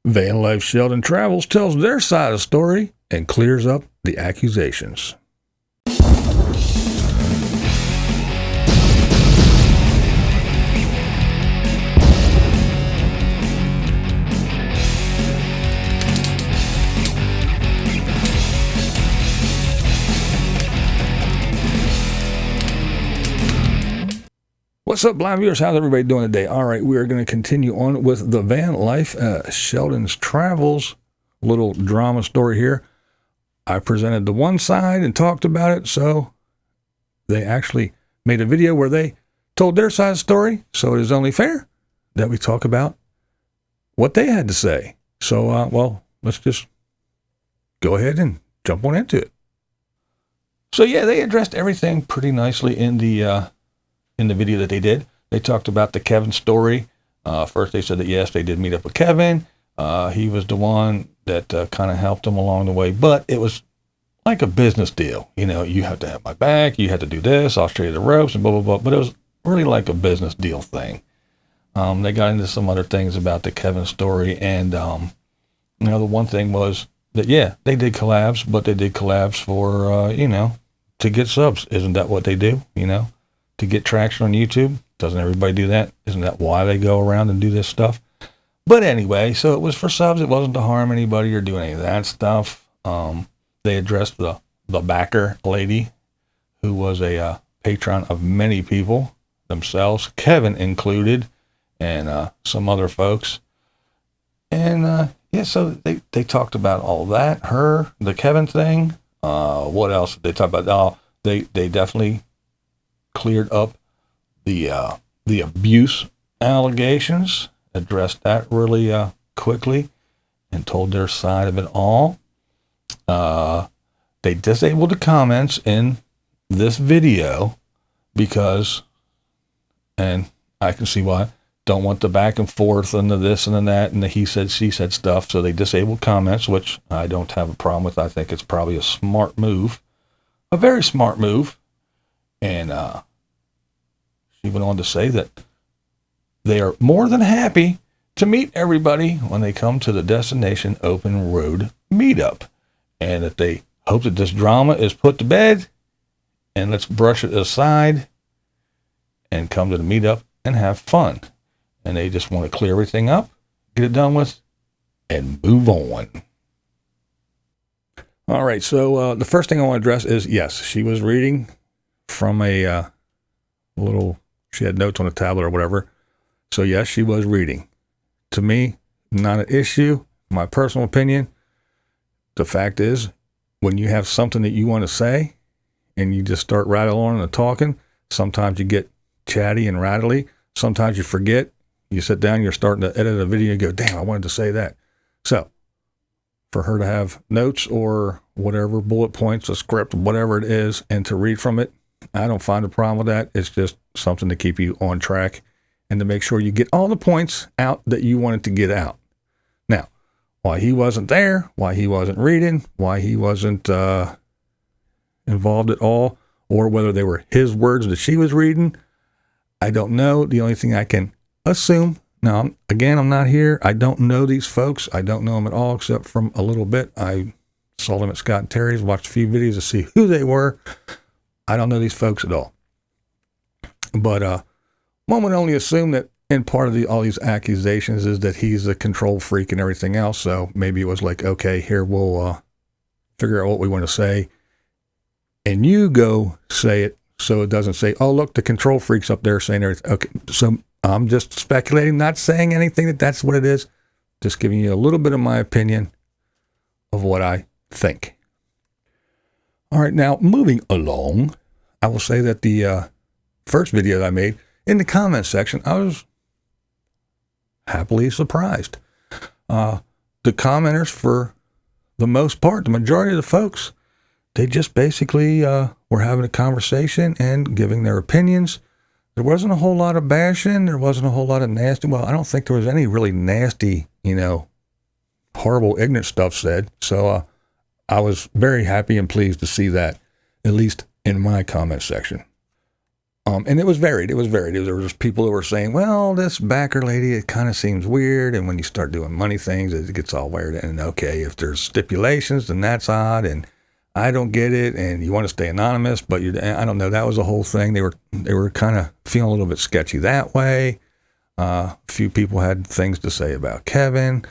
Vanlife Sheldon Travels tells their side of the story and clears up the accusations. What's up, blind viewers? How's everybody doing today? All right, we are going to continue on with the Vanlife Sheldon's Travels little drama story here. I presented the one side and talked about it, so they actually made a video where they told their side of the story, so it is only fair that we talk about what they had to say. So, well, let's just go ahead and jump on into it. So, yeah, they addressed everything pretty nicely in the video that they did. They talked about the Kevin story. First, they said that, yes, they did meet up with Kevin. He was the one that kind of helped them along the way, but it was like a business deal. You know, you have to have my back. You have to do this. I'll show you the ropes and blah, blah, blah. But it was really like a business deal thing. They got into some other things about the Kevin story. And, you know, the one thing was that, yeah, they did collabs, but they did collabs for, you know, to get subs. Isn't that what they do, you know? To get traction on YouTube. Doesn't everybody do that? Isn't that why they go around and do this stuff? But anyway, so it was for subs. It wasn't to harm anybody or do any of that stuff. They addressed the backer lady, who was a patron of many people themselves, Kevin included, and some other folks. And yeah, so they talked about all that. The Kevin thing. What else did they talk about? Oh, they definitely cleared up the abuse allegations, addressed that really quickly, and told their side of it all. They disabled the comments in this video because, and I can see why, don't want the back and forth and the this and the that and the he said, she said stuff, so they disabled comments, which I don't have a problem with. I think it's probably a smart move, a very smart move. And she went on to say that they are more than happy to meet everybody when they come to the Destination Open Road meetup. And that they hope that this drama is put to bed and let's brush it aside and come to the meetup and have fun. And they just want to clear everything up, get it done with, and move on. All right, so the first thing I want to address is, yes, she was reading from a little, she had notes on a tablet or whatever. So yes, she was reading. To me, not an issue. My personal opinion. The fact is, when you have something that you want to say and you just start rattling on and talking, sometimes you get chatty and rattly. Sometimes you forget. You sit down, you're starting to edit a video and go, damn, I wanted to say that. So for her to have notes or whatever, bullet points, a script, whatever it is, and to read from it, I don't find a problem with that. It's just something to keep you on track and to make sure you get all the points out that you wanted to get out. Now, why he wasn't there, why he wasn't reading, why he wasn't involved at all, or whether they were his words that she was reading, I don't know. The only thing I can assume, now, again, I'm not here. I don't know these folks. I don't know them at all except from a little bit. I saw them at Scott and Terry's, watched a few videos to see who they were. I don't know these folks at all. But one would only assume that in part of all these accusations is that he's a control freak and everything else. So maybe it was like, okay, here we'll figure out what we want to say. And you go say it so it doesn't say, oh, look, the control freak's up there saying everything. Okay, so I'm just speculating, not saying anything that's what it is. Just giving you a little bit of my opinion of what I think. All right, now moving along, I will say that the first video that I made, in the comment section, I was happily surprised. The commenters, for the most part, the majority of the folks, they just basically were having a conversation and giving their opinions. There wasn't a whole lot of bashing. There wasn't a whole lot of nasty. Well, I don't think there was any really nasty, you know, horrible, ignorant stuff said. So I was very happy and pleased to see that, at least in my comment section. And it was varied. There was people who were saying, well, this backer lady, it kind of seems weird. And when you start doing money things, it gets all weird. And okay, if there's stipulations, then that's odd. And I don't get it. And you want to stay anonymous, but I don't know. That was the whole thing. They were kind of feeling a little bit sketchy that way. A few people had things to say about Kevin.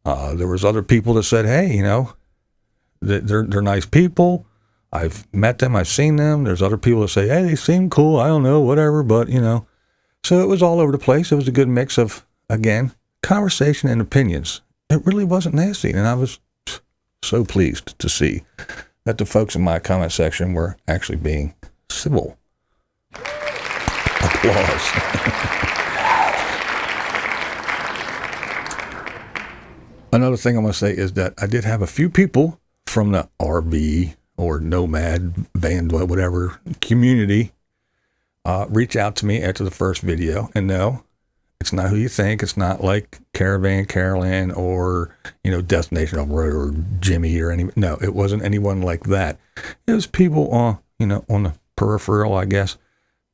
There was other people that said, hey, you know, they're nice people. I've met them. I've seen them. There's other people that say, hey, they seem cool. I don't know, whatever, but, you know. So it was all over the place. It was a good mix of, again, conversation and opinions. It really wasn't nasty. And I was so pleased to see that the folks in my comment section were actually being civil. Applause. Another thing I'm going to say is that I did have a few people from the RV or nomad, van, whatever community, reach out to me after the first video. And no, it's not who you think. It's not like Caravan Caroline or, you know, Destination Off-Road or Jimmy or any. No, it wasn't anyone like that. It was people on, you know, on the peripheral, I guess.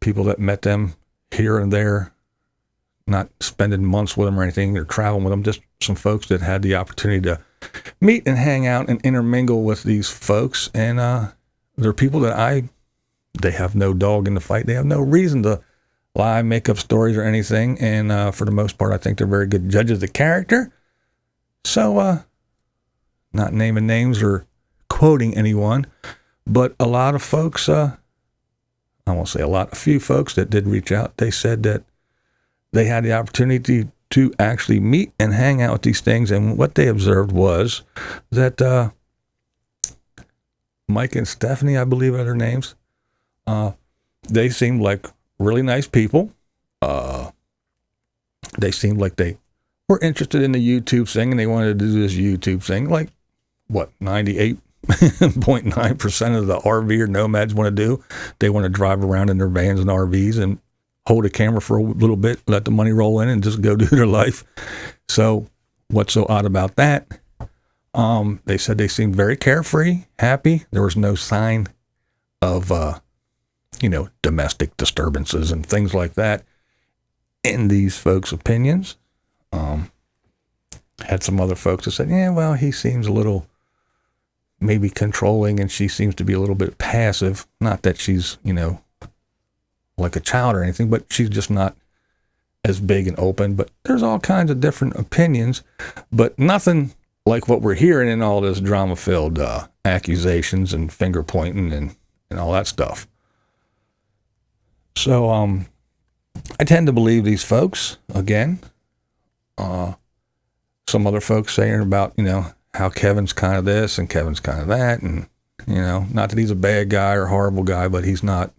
People that met them here and there, not spending months with them or anything, or traveling with them. Just some folks that had the opportunity to meet and hang out and intermingle with these folks. And they're people that they have no dog in the fight. They have no reason to lie, make up stories or anything. And for the most part, I think they're very good judges of character. So, not naming names or quoting anyone, but a lot of folks, I won't say a lot, a few folks that did reach out, they said that they had the opportunity to actually meet and hang out with these things. And what they observed was that Mike and Stephanie, I believe are their names, they seemed like really nice people. They seemed like they were interested in the YouTube thing, and they wanted to do this YouTube thing, like, 98.9% of the RV or nomads want to do. They want to drive around in their vans and RVs and hold a camera for a little bit, let the money roll in, and just go do their life. So what's so odd about that? They said they seemed very carefree, happy. There was no sign of, domestic disturbances and things like that in these folks' opinions. Had some other folks that said, yeah, well, he seems a little maybe controlling, and she seems to be a little bit passive. Not that she's, like a child or anything, but she's just not as big and open. But there's all kinds of different opinions, but nothing like what we're hearing in all this drama-filled accusations and finger pointing and all that stuff. So I tend to believe these folks. Again, some other folks saying about, how Kevin's kind of this and Kevin's kind of that, and not that he's a bad guy or horrible guy, but he's not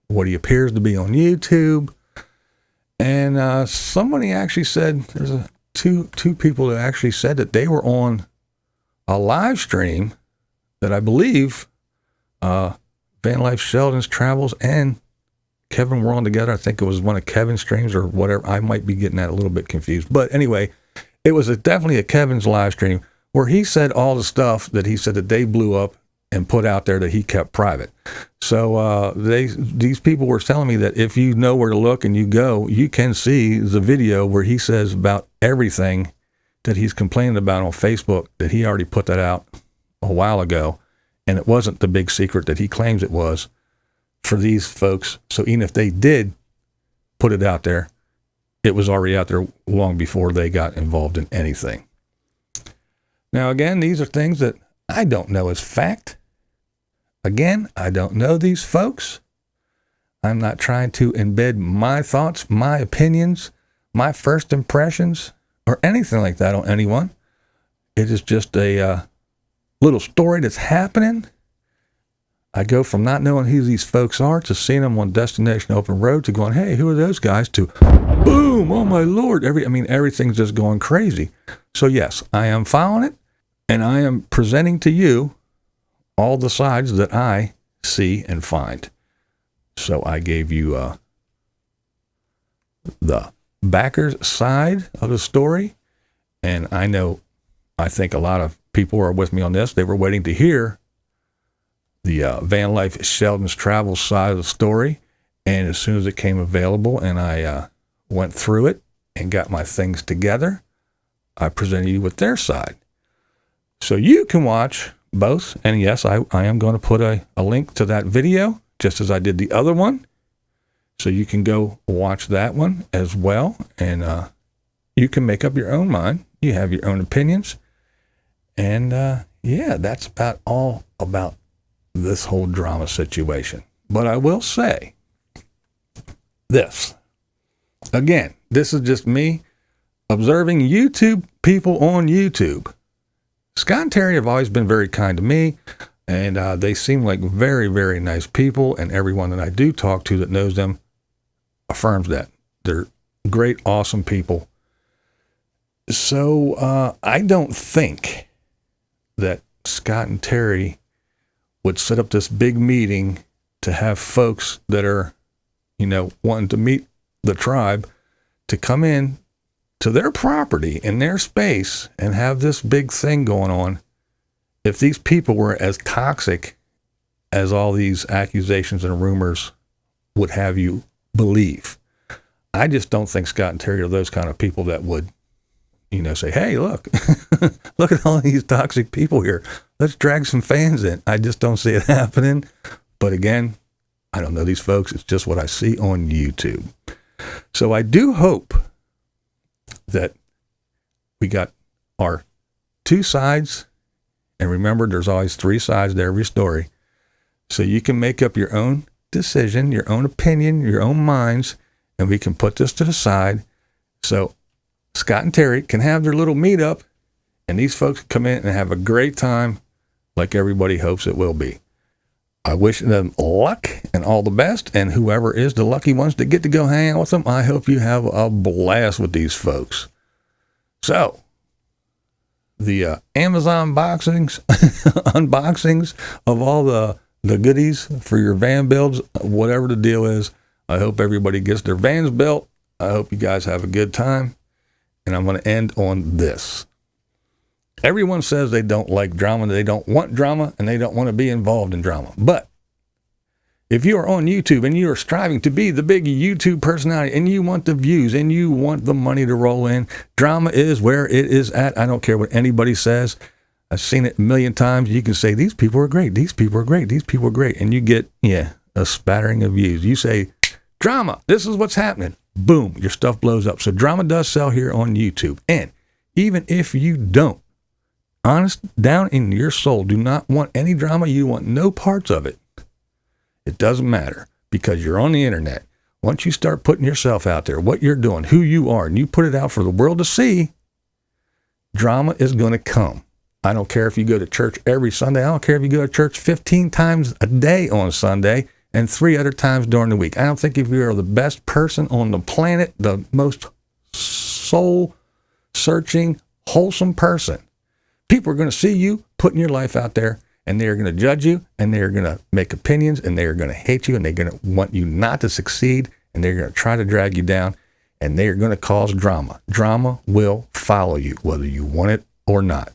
what he appears to be on YouTube. And somebody actually said, there's two people that actually said that they were on a live stream that I believe Vanlife, Sheldon's Travels, and Kevin were on together. I think it was one of Kevin's streams or whatever. I might be getting that a little bit confused. But anyway, it was definitely a Kevin's live stream where he said all the stuff that he said that they blew up and put out there that he kept private. So these people were telling me that if you know where to look and you go, you can see the video where he says about everything that he's complaining about on Facebook, that he already put that out a while ago, and it wasn't the big secret that he claims it was for these folks. So even if they did put it out there, it was already out there long before they got involved in anything. Now, again, these are things that I don't know as fact. Again, I don't know these folks. I'm not trying to embed my thoughts, my opinions, my first impressions, or anything like that on anyone. It is just a little story that's happening. I go from not knowing who these folks are to seeing them on Destination Open Road to going, hey, who are those guys? To boom, oh my Lord. Everything's just going crazy. So yes, I am following it, and I am presenting to you all the sides that I see and find. So I gave you the backer's side of the story, and I think a lot of people are with me on this. They were waiting to hear the Vanlife Sheldon's Travels side of the story, And as soon as it came available and I went through it and got my things together, I presented you with their side. So you can watch both. And yes, I am going to put a link to that video, just as I did the other one. So you can go watch that one as well. And you can make up your own mind. You have your own opinions. And yeah, that's about all about this whole drama situation. But I will say this. Again, this is just me observing YouTube people on YouTube. Scott and Terry have always been very kind to me, and they seem like very, very nice people, and everyone that I do talk to that knows them affirms that. They're great, awesome people. So I don't think that Scott and Terry would set up this big meeting to have folks that are, wanting to meet the tribe to come in to their property in their space and have this big thing going on if these people were as toxic as all these accusations and rumors would have you believe. I just don't think Scott and Terry are those kind of people that would, say, hey, look, look at all these toxic people here. Let's drag some fans in. I just don't see it happening. But again, I don't know these folks. It's just what I see on YouTube. So I do hope that we got our two sides. And remember, there's always three sides to every story. So you can make up your own decision, your own opinion, your own minds, and we can put this to the side. So Scott and Terry can have their little meetup, and these folks come in and have a great time like everybody hopes it will be. I wish them luck and all the best, and whoever is the lucky ones that get to go hang out with them, I hope you have a blast with these folks. So, the Amazon unboxings of all the goodies for your van builds, whatever the deal is, I hope everybody gets their vans built. I hope you guys have a good time. And I'm going to end on this. Everyone says they don't like drama, they don't want drama, and they don't want to be involved in drama. But if you are on YouTube and you are striving to be the big YouTube personality and you want the views and you want the money to roll in, drama is where it is at. I don't care what anybody says. I've seen it a million times. You can say, these people are great. These people are great. These people are great. And you get, a spattering of views. You say, drama, this is what's happening. Boom, your stuff blows up. So drama does sell here on YouTube. And even if you don't, honest down in your soul, do not want any drama, you want no parts of it, it doesn't matter, because you're on the internet. Once you start putting yourself out there, what you're doing, who you are, and you put it out for the world to see, drama is going to come. I don't care if you go to church every Sunday. I don't care if you go to church 15 times a day on Sunday and 3 other times during the week. I don't think if you are the best person on the planet, the most soul-searching, wholesome person, people are going to see you putting your life out there, and they're going to judge you, and they're going to make opinions, and they're going to hate you, and they're going to want you not to succeed, and they're going to try to drag you down, and they're going to cause drama. Drama will follow you, whether you want it or not.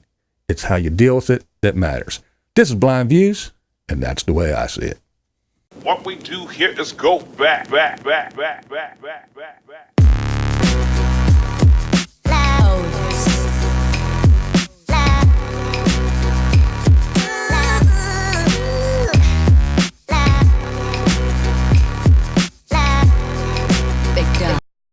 It's how you deal with it that matters. This is Blind Views, and that's the way I see it. What we do here is go back.